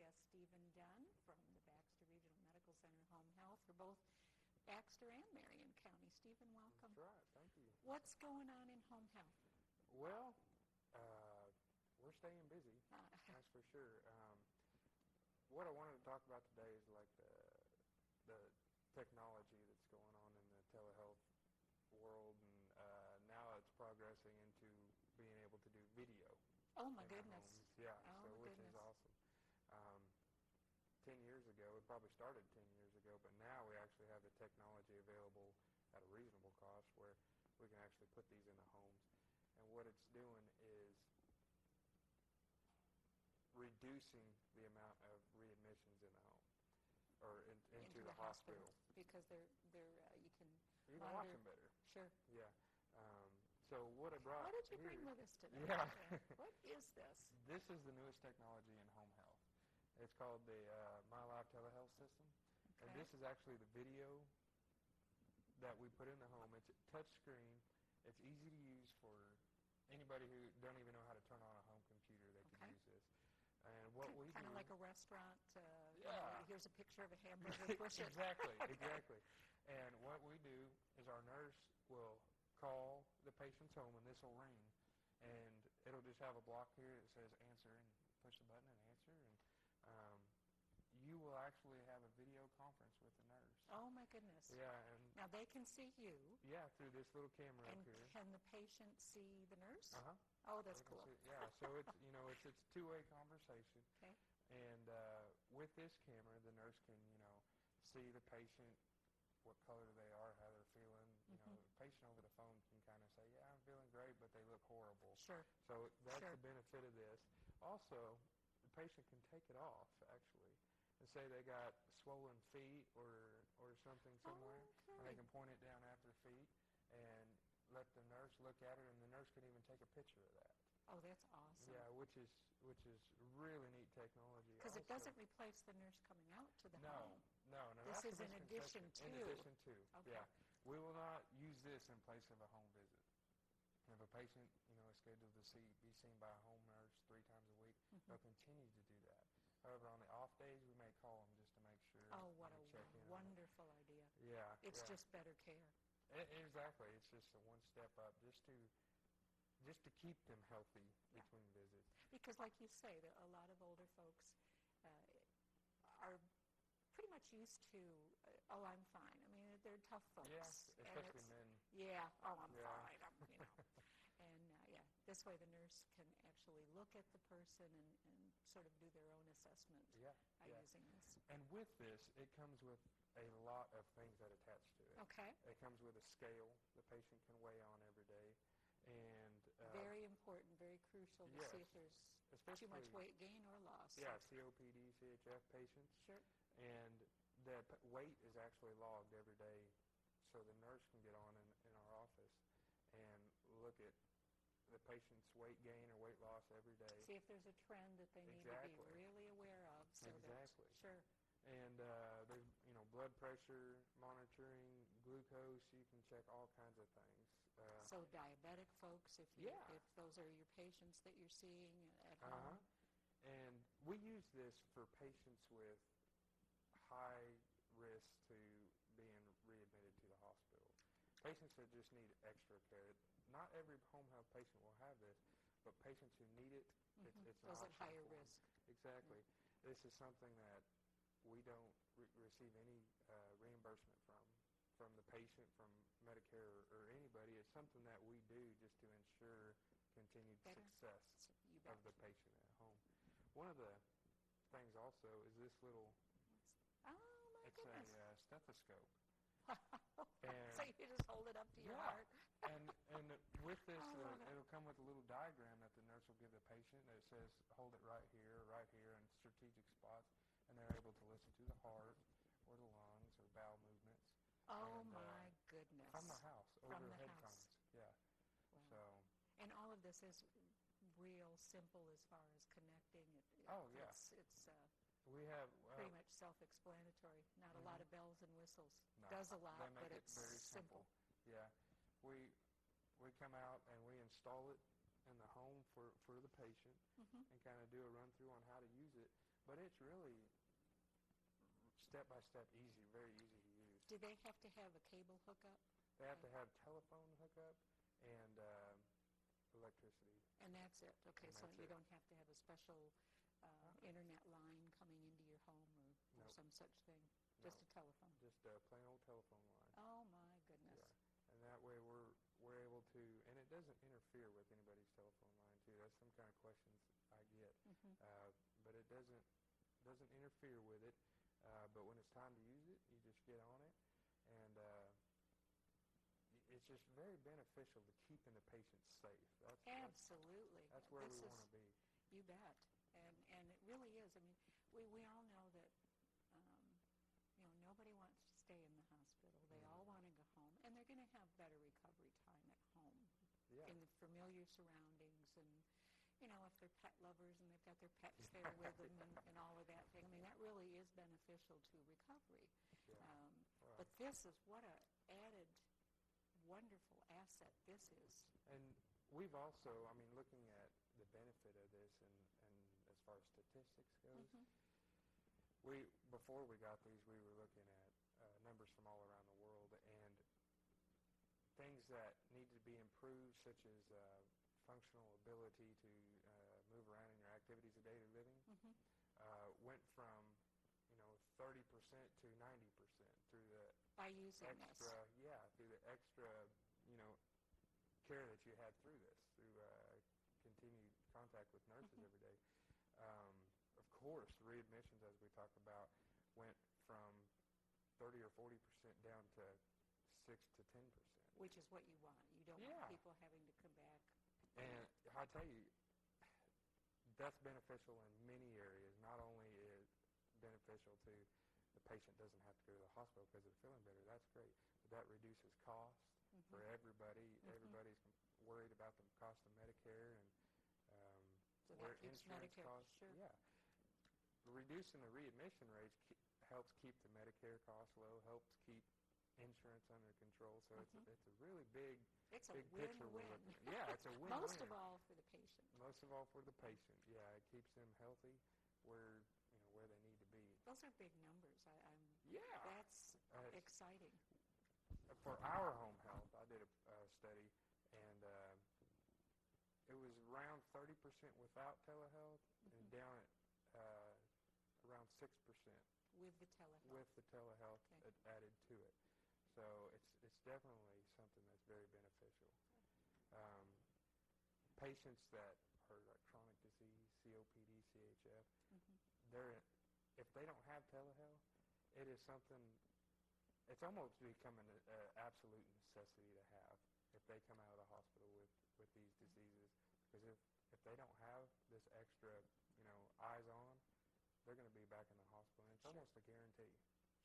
guest Stephen Dunn from the Baxter Regional Medical Center Home Health for both Baxter and Marion County. Stephen, welcome. That's right. Thank you. What's going on in home health? Well, we're staying busy, that's for sure. What I wanted to talk about today is like the technology that's going on in the telehealth world, and now it's progressing into being able to do video. Oh my goodness! Yeah, oh, which is awesome. 10 years ago, it probably started 10 years ago, but now we actually have the technology available at a reasonable cost where we can actually put these in the homes. And what it's doing is reducing the amount of readmissions in the home or into the hospital. Because you can watch them better. Sure. Yeah. So what I brought What did you bring with us today? Yeah. What is this? This is the newest technology in home health. It's called the MyLive telehealth system. Okay. And this is actually the video that we put in the home. It's a touch screen. It's easy to use for anybody who don't even know how to turn on a home computer. They can use this. And what we kind do, of like a restaurant. Yeah. Here's a picture of a hamburger. Push it. Exactly. Okay. Exactly. And what we do is our nurse will call the patient's home, and this will ring, and it'll just have a block here that says answer, and push the button and answer, and you will actually have a video conference with the nurse. Oh my goodness! Yeah, and now they can see you. Yeah, through this little camera and up here. Can the patient see the nurse? Uh huh. Oh, that's cool. Yeah, so it's it's two-way conversation. Okay. And with this camera, the nurse can see the patient, what color they are, how they're feeling. You know, the patient over the phone can kind of say, yeah, I'm feeling great, but they look horrible. Sure. So that's the benefit of this. Also, the patient can take it off, actually, and say they got swollen feet or something somewhere, and they can point it down at their feet and let the nurse look at it, and the nurse can even take a picture of that. Oh, that's awesome. Yeah, which is really neat technology. Because it doesn't replace the nurse coming out to the home. No. This is in addition to. In addition to. Okay. Yeah. We will not use this in place of a home visit. If a patient, is scheduled to be seen by a home nurse 3 times a week, they'll continue to do that. However, on the off days, we may call them just to make sure. Oh, what a check in wonderful idea. Yeah. It's just better care. Exactly. It's just a one step up, just to keep them healthy between visits. Because like you say, a lot of older folks are pretty much used to, I'm fine. I mean, they're tough folks. Yeah, especially men. Yeah, I'm fine. And this way the nurse can actually look at the person and sort of do their own assessment by using this. And with this, it comes with a lot of things that attach to it. Okay. It comes with a scale the patient can weigh on every day. And very important, very crucial to see if there's too much weight gain or loss. Yeah, COPD, CHF patients. Sure. And the weight is actually logged every day, so the nurse can get on in our office and look at the patient's weight gain or weight loss every day. See if there's a trend that they need to be really aware of. So sure. And there's blood pressure monitoring, glucose. You can check all kinds of things. So diabetic folks, if those are your patients that you're seeing at home. And we use this for patients with high risk to being readmitted to the hospital. Patients that just need extra care. Not every home health patient will have this, but patients who need it, it's those at higher risk. Exactly. This is something that we don't receive any reimbursement from the patient, from Medicare, or anybody. It's something that we do just to ensure continued success of the patient at home. One of the things also is this little, it's a stethoscope. And so you just hold it up to your heart. and with this, it'll come with a little diagram that the nurse will give the patient that says, hold it right here, in strategic spots, and they're able to listen to the heart or the lungs or bowel movements. Oh, my goodness. From the house, over headphones. Yeah. Wow. So. And all of this is real simple as far as connecting. It's we have pretty much self-explanatory. Not a lot of bells and whistles. No, does a lot, but it's very simple. Yeah. We come out and we install it in the home for the patient and kind of do a run-through on how to use it. but it's really step-by-step easy, very easy to use. Do they have to have a cable hookup? They have to have telephone hookup and electricity. And that's it. Okay, And so that's you it. don't have to have a special internet line coming into your home or Nope. some such thing. No. Just a telephone. Just a plain old telephone line. Oh my goodness. Yeah. And that way we're able to, and it doesn't interfere with anybody's telephone line too. That's some kind of questions I get. Mm-hmm. But it doesn't interfere with it. But when it's time to use it, you just get on it, and it's just very beneficial to keeping the patient safe. Absolutely. That's where This we is- want to be. You bet. And it really is. I mean, we all know that, nobody wants to stay in the hospital. They all want to go home, and they're going to have better recovery time at home Yeah. in the familiar surroundings and, if they're pet lovers and they've got their pets there with them and all of that thing. I mean, that really is beneficial to recovery. Yeah. Well, But this is what a added wonderful asset this is. and we've also, I mean, looking at the benefit of this and as far as statistics goes, Mm-hmm. before we got these, we were looking at numbers from all around the world and things that need to be improved, such as functional ability to move around in your activities of daily living, Mm-hmm. went from 30% to 90% through the By using extra, this. through the extra, care that you had through this, through continued contact with nurses Mhm. every day. Of course, readmissions, as we talked about, went from 30 or 40% down to 6 to 10%. Which is what you want. You don't Yeah. want people having to come back. And I tell you, that's beneficial in many areas. Not only is beneficial to the patient doesn't have to go to the hospital because they're feeling better, that's great. But that reduces costs Mm-hmm. for everybody. Everybody's worried about the cost of Medicare and So where that keeps insurance Medicare, costs. sure. Yeah. Reducing the readmission rates helps keep the Medicare costs low, helps keep insurance under control. So Mhm. it's a really big It's a big picture we're win-win. looking at. Yeah, it's a win-win. Most of all for the patient. Most of all for the patient. Yeah, it keeps them healthy where they need to be. Those are big numbers. Yeah. That's exciting. For our home health, I did a study, and it was around 30% without telehealth, and down at around 6% With the telehealth. with the telehealth Okay. added to it. So it's definitely something that's very beneficial. Patients that are like chronic disease, COPD, CHF, Mhm. if they don't have telehealth, it is something. It's almost becoming an absolute necessity to have if they come out of the hospital with these diseases. Because if they don't have this extra, eyes on, they're going to be back in the hospital. And it's Sure. almost a guarantee.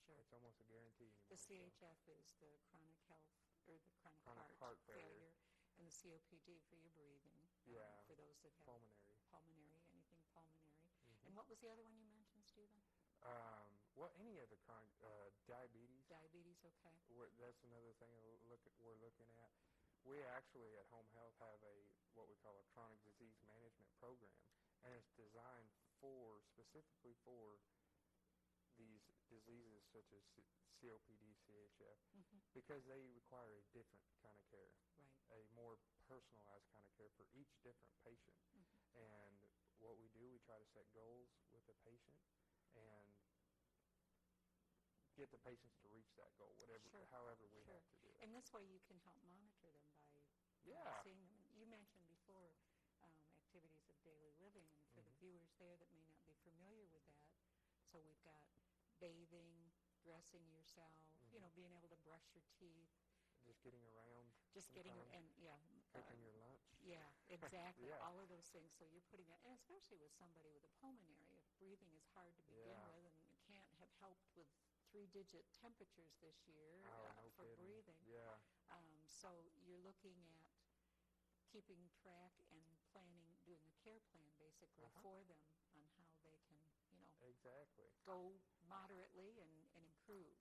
Sure. It's almost a guarantee anymore. The so. CHF is the chronic health, or the chronic Chronic heart heart failure. and the COPD for your breathing. Yeah. For those that have Pulmonary. anything pulmonary. Mhm. And what was the other one you mentioned, Stephen? Well, any of the chronic diabetes. Diabetes, okay. That's another thing we're looking at. We actually at Home Health have what we call a chronic disease management program, and it's designed specifically for these diseases such as COPD, CHF, Mhm. because they require a different kind of care, Right. a more personalized kind of care for each different patient. Mhm. And what we do, we try to set goals with the patient and get the patients to reach that goal, Sure. however we Sure. have to do it. And this way you can help monitor them by Yeah. seeing them. And you mentioned before activities of daily living, and for the Mhm. viewers there that may not be familiar with that, so we've got bathing, dressing yourself, Mhm. being able to brush your teeth, Just getting around, just getting your, sometimes, and cooking your lunch. yeah, exactly, Yeah. all of those things. So you're putting that, and especially with somebody with a pulmonary, if breathing is hard to begin Yeah. with, and you can't have helped with 3-digit temperatures this year Oh, no for kidding. breathing. Yeah. So you're looking at keeping track and doing a care plan basically for them on how they can, Exactly. go moderately and improve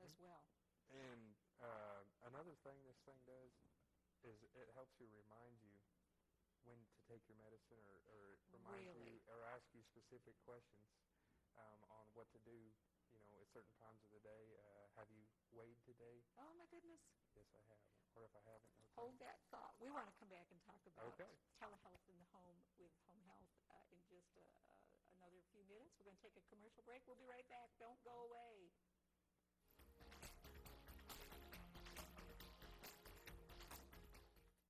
as well. And another thing this thing does is it helps you remind you when to take your medicine or remind Really? you or ask you specific questions. on what to do, at certain times of the day. Have you weighed today? Oh, my goodness. Yes, I have. Or if I haven't, okay. Hold that thought. We want to come back and talk about Okay. telehealth in the home with home health in just another few minutes. We're going to take a commercial break. We'll be right back. Don't go away.